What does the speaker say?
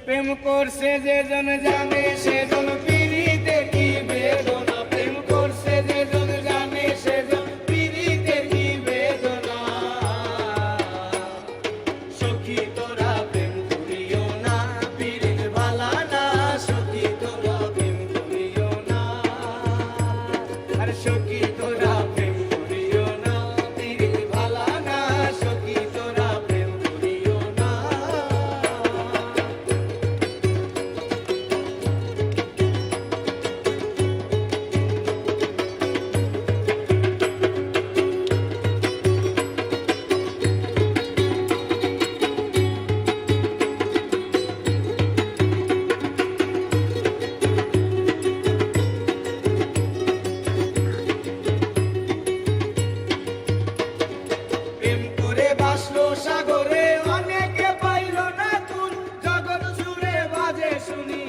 প্রেম করছে যেজন জানে সেজন পিরিতে কি বেদনা, প্রেম করছে যেজন জানে সেজন পিরিতে কি বেদনা। সখী তোরা প্রেম করিও না, পিরিত ভালা না, সখী তোরা প্রেম করিও না, আর সখী তোরা প্রেম করিও না, পিরিত ভালা না, সখী তোরা প্রেম করিও না। প্রেম করে বাসলো সাগরে অনেকে পাইল না কুল, জগৎ জুড়ে বাজে শুনি